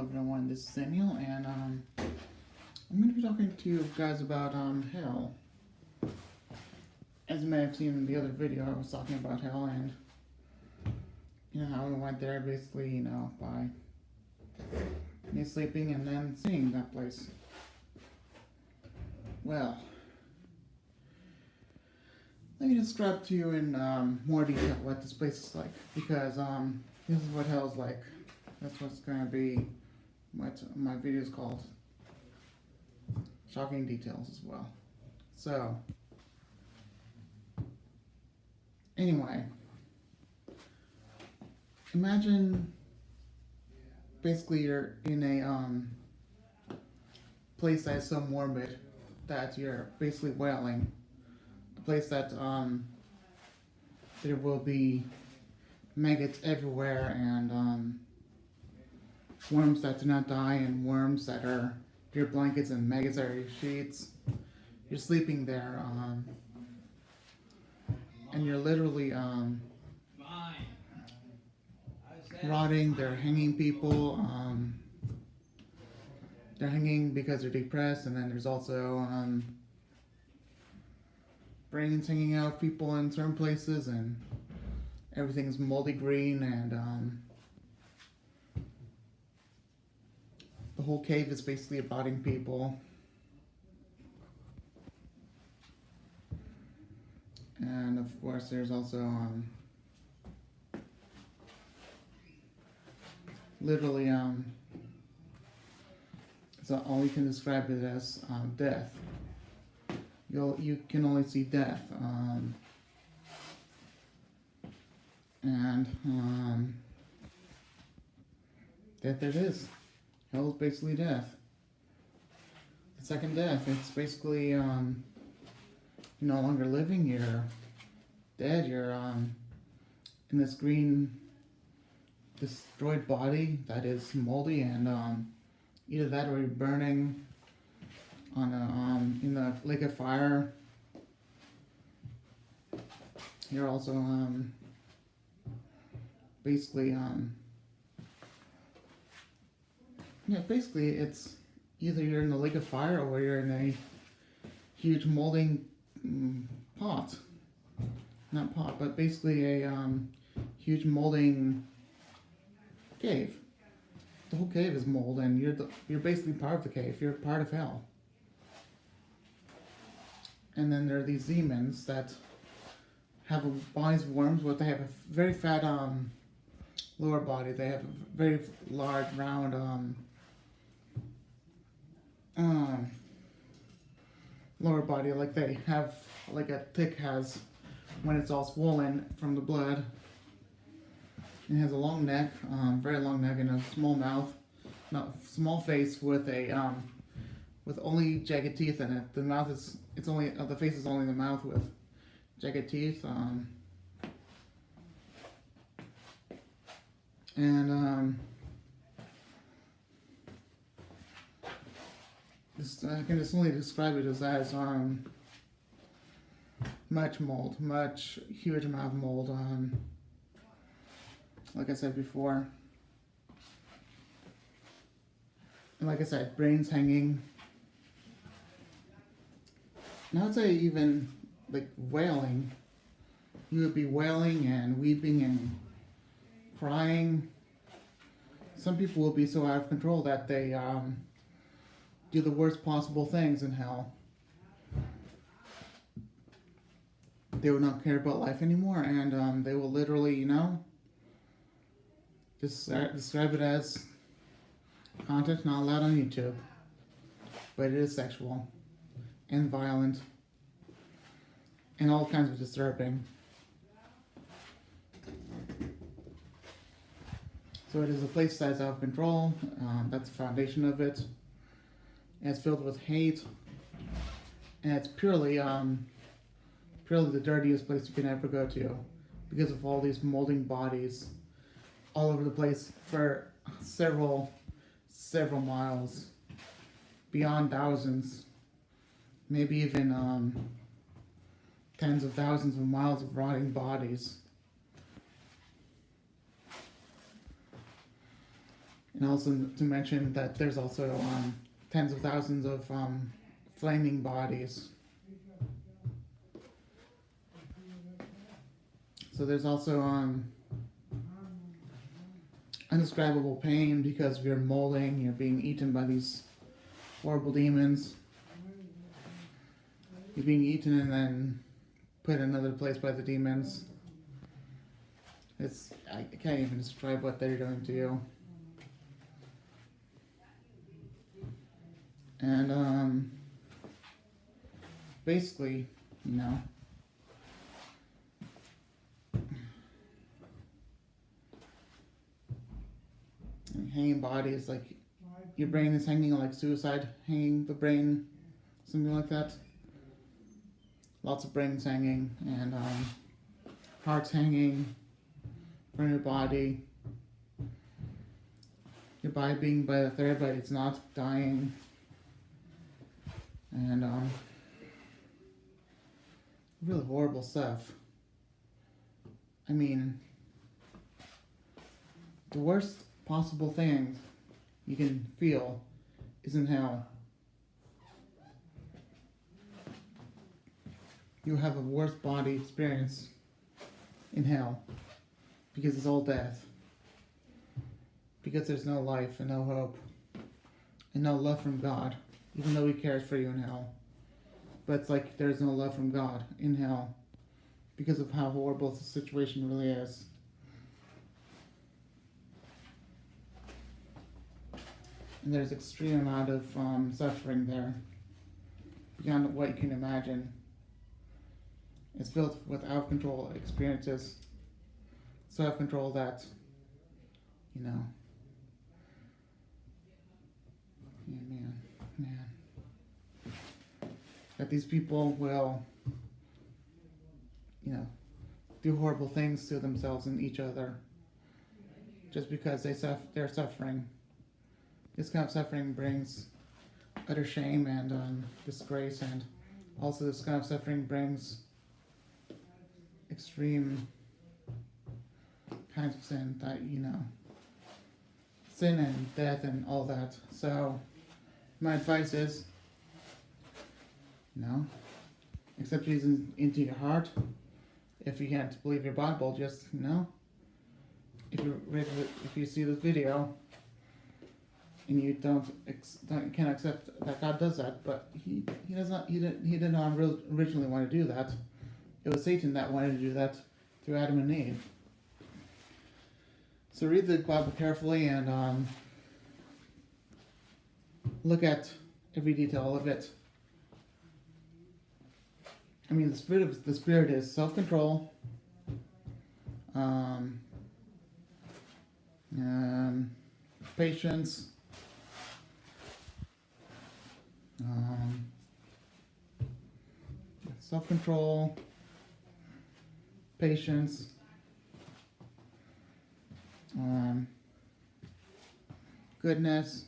everyone, this is Daniel, and I'm going to be talking to you guys about hell. As you may have seen in the other video, I was talking about hell and how we went there basically, by me sleeping and then seeing that place. Well, let me describe to you in more detail what this place is like, because this is what hell's like. That's what's going to be what my video is called. Shocking details as well. So, anyway, imagine basically you're in a place that is so morbid that you're basically wailing. A place that there will be maggots everywhere and worms that do not die and worms that are your blankets and maggots are your sheets. You're sleeping there and you're literally rotting. They're hanging people. They're hanging because they're depressed, and then there's also brains hanging out of people in certain places, and everything's moldy green, and the whole cave is basically rotting people. And of course there's also literally so all you can describe it as death. You can only see death, and death it is. Hell is basically death. The second death. It's basically you're no longer living. You're dead. You're in this green, destroyed body that is moldy, and either that or you're burning on a in the lake of fire. You're also basically basically it's either you're in the lake of fire or you're in a huge molding pot. Not pot, but basically a huge molding cave. The whole cave is mold, and you're basically part of the cave. You're part of hell. And then there are these demons that have bodies of worms, but they have a very fat lower body. They have a very large, round lower body, like they have, like a tick has when it's all swollen from the blood. It has a long neck, very long neck, and a small mouth, small face with a with only jagged teeth in it. The mouth is only the face is only the mouth with jagged teeth, and I can just only describe it as much mold, huge amount of mold. Like I said before, and like I said, brains hanging. And I would say even like wailing. You would be wailing and weeping and crying. Some people will be so out of control that they do the worst possible things in hell. They will not care about life anymore, and they will literally, just describe it as content not allowed on YouTube. But it is sexual and violent and all kinds of disturbing. So it is a place that is out of control. That's the foundation of it. And it's filled with hate, and it's purely the dirtiest place you can ever go to, because of all these molding bodies all over the place for several miles, beyond thousands, maybe even tens of thousands of miles of rotting bodies. And also to mention that there's also tens of thousands of flaming bodies. So there's also indescribable pain because you're molding, you're being eaten by these horrible demons. You're being eaten and then put in another place by the demons. I can't even describe what they're doing to you. And basically, you know, hanging bodies, like your brain is hanging like suicide, hanging the brain, something like that. Lots of brains hanging, and hearts hanging from your body. Your body being by the thread, but it's not dying. And really horrible stuff. I mean, the worst possible thing you can feel is in hell. You have a worse body experience in hell because it's all death. Because there's no life and no hope and no love from God, even though He cares for you in hell. But it's like there's no love from God in hell because of how horrible the situation really is. And there's extreme amount of suffering there beyond what you can imagine. It's filled with out of control experiences, so out of control that, you know, man, that these people will, you know, do horrible things to themselves and each other just because they're suffering. This kind of suffering brings utter shame and disgrace, and also this kind of suffering brings extreme kinds of sin that, you know, sin and death and all that. So my advice is, you know, accept Jesus into your heart. If you can't believe your Bible, just, you know, if you see this video and you can't accept that God does that, but he did not originally want to do that. It was Satan that wanted to do that through Adam and Eve. So read the Bible carefully and look at every detail of it. I mean, the spirit is self-control, patience, self-control, patience, goodness,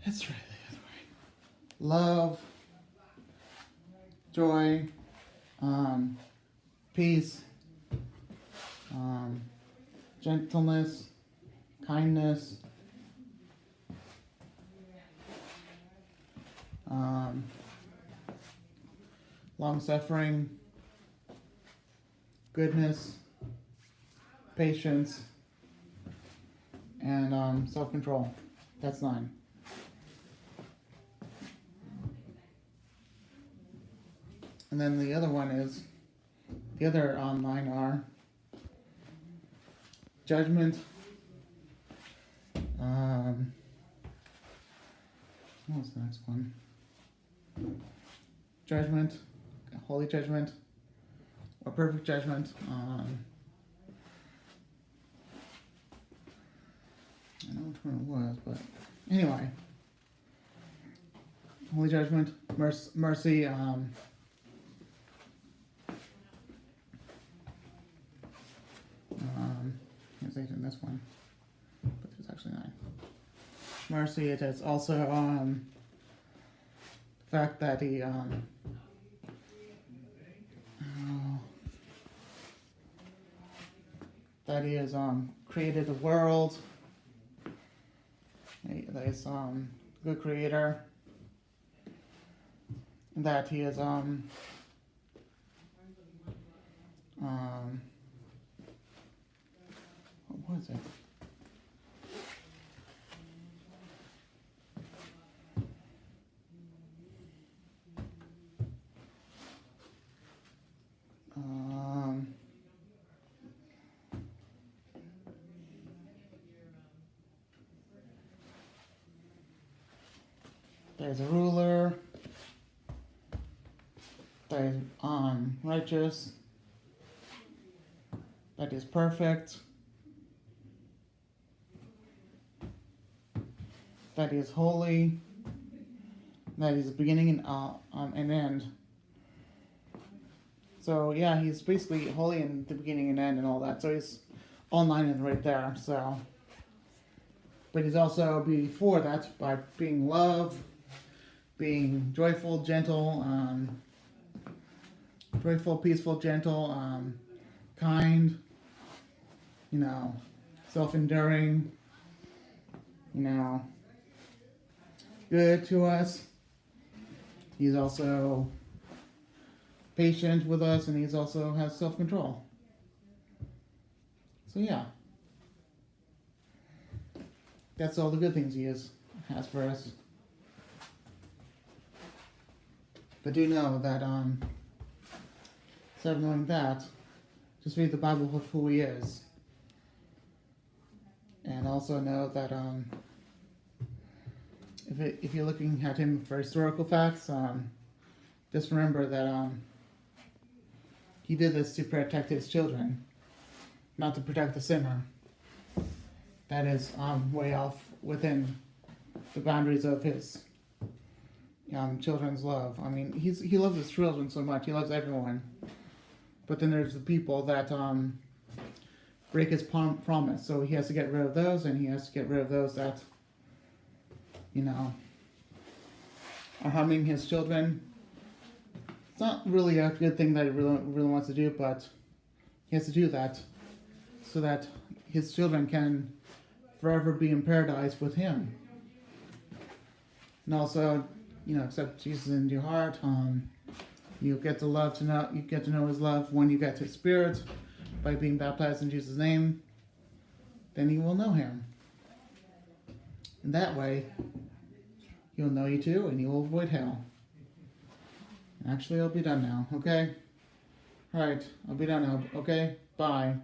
that's right, the other way. Love, joy, peace, gentleness, kindness, long-suffering, goodness, patience, and self-control. That's 9. And then the other 9 are judgment, what was the next one? Judgment, holy judgment, or perfect judgment. I don't know which one it was, but anyway. Holy judgment, mercy, here's 8 in this one, but there's actually 9. Mercy, it is also fact that he that he has created the world. That he's good creator. That he is what was it? There's a ruler. That is righteous. That is perfect. That is holy. That is beginning and end. So yeah, he's basically holy in the beginning and end and all that. So he's online and right there. So, but he's also before that by being love, being joyful, gentle, peaceful, gentle, kind. You know, self-enduring. You know, good to us. He's also patient with us, and he's also has self-control. So yeah, that's all the good things he has for us. But do know that instead of knowing that, just read the Bible of who he is, and also know that if you're looking at him for historical facts, just remember that he did this to protect his children, not to protect the sinner. That is way off within the boundaries of his children's love. I mean, he loves his children so much. He loves everyone. But then there's the people that break his promise. So he has to get rid of those, and he has to get rid of those that, you know, are harming his children. It's not really a good thing that he really wants to do, but he has to do that so that his children can forever be in paradise with him. And also, you know, accept Jesus into your heart. You get to know his love when you get his spirit by being baptized in Jesus' name. Then you will know him. And that way, he'll know you too, and you will avoid hell. Actually, I'll be done now, okay? Alright, I'll be done now, okay? Bye.